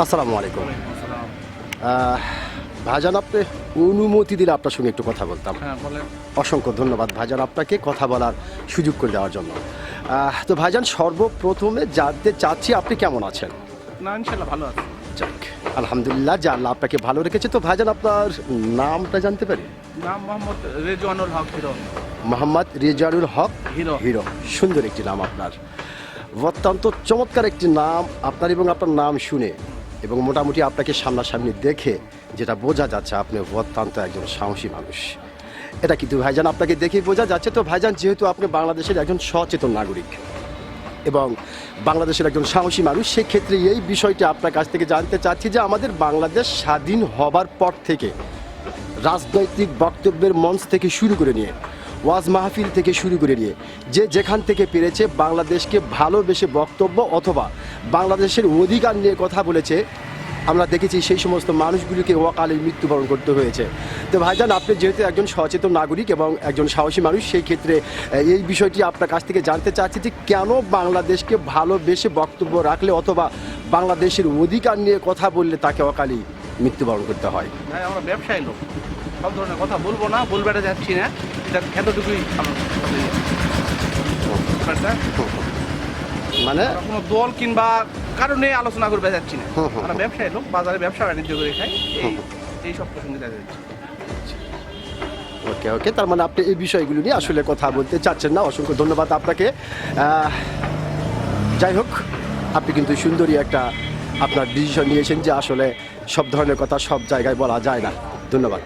আসসালামু আলাইকুম। ভাইজান, আপনি অনুমতি দিলে আপনার সঙ্গে একটু কথা বলতাম। হ্যাঁ বলেন। অসংখ্য ধন্যবাদ ভাইজান আপনাকে কথা বলার সুযোগ করে দেওয়ার জন্য। তো ভাইজান, সর্বপ্রথমে জানতে চাচ্ছি আপনি কেমন আছেন? না ইনশাল্লাহ ভালো আছে। যাক, আলহামদুলিল্লাহ যে আল্লাহ আপনাকে ভালো রেখেছে। তো ভাইজান, আপনার নামটা জানতে পারি? নাম মোহাম্মদ রেজওয়ানুল হক hero. Mohammad Rezaul Haque hero. Hero, সুন্দর একটি নাম আপনার, অত্যন্ত চমৎকার একটি নাম আপনার। এবং আপনার নাম শুনে এবং মোটামুটি আপনাকে সামনাসামনি দেখে যেটা বোঝা যাচ্ছে, আপনি অত্যন্ত একজন সাহসী মানুষ। এটা কিন্তু ভাইজান আপনাকে দেখেই বোঝা যাচ্ছে। তো ভাইজান, যেহেতু আপনি বাংলাদেশের একজন সচেতন নাগরিক এবং বাংলাদেশের একজন সাহসী মানুষ, সেক্ষেত্রে এই বিষয়টি আপনার কাছ থেকে জানতে চাচ্ছি যে আমাদের বাংলাদেশ স্বাধীন হবার পর থেকে রাজনৈতিক বক্তব্যের মঞ্চ থেকে শুরু করে নিয়ে, ওয়াজ মাহফিল থেকে শুরু করে নিয়ে, যে যেখান থেকে পেরেছে বাংলাদেশকে ভালোবেসে বক্তব্য অথবা বাংলাদেশের অধিকার নিয়ে কথা বলেছে, আমরা দেখেছি সেই সমস্ত মানুষগুলিকে অকালে মৃত্যুবরণ করতে হয়েছে। তো ভাইজান, আপনি যেহেতু একজন সচেতন নাগরিক এবং একজন সাহসী মানুষ, সেই ক্ষেত্রে এই বিষয়টি আপনার কাছ থেকে জানতে চাচ্ছি যে কেন বাংলাদেশকে ভালোবেসে বক্তব্য রাখলে অথবা বাংলাদেশের অধিকার নিয়ে কথা বললে তাকে অকালে মৃত্যুবরণ করতে হয়? ভাই আমরা ব্যবসায়ী লোক, সব ধরনের কথা বলবো না, বলবেটা যাচ্ছি না, এটা এতটুকুই আমার মানে কোনো দল কিংবা কারণে আলোচনা করবে যাচ্ছি না। আমরা ব্যবসায়ী লোক, বাজারে ব্যবসা বাণিজ্য করে খাই, এই সব প্রসঙ্গে দেখা যাচ্ছে। ওকে ওকে, তার মানে আপনি এই বিষয়গুলো নিয়ে আসলে কথা বলতে চাচ্ছেন না। অসংখ্য ধন্যবাদ আপনাকে। যাই হোক, আপনি কিন্তু সুন্দরী একটা আপনার ডিসিশন নিয়েছেন যে আসলে সব ধরনের কথা সব জায়গায় বলা যায় না। ধন্যবাদ।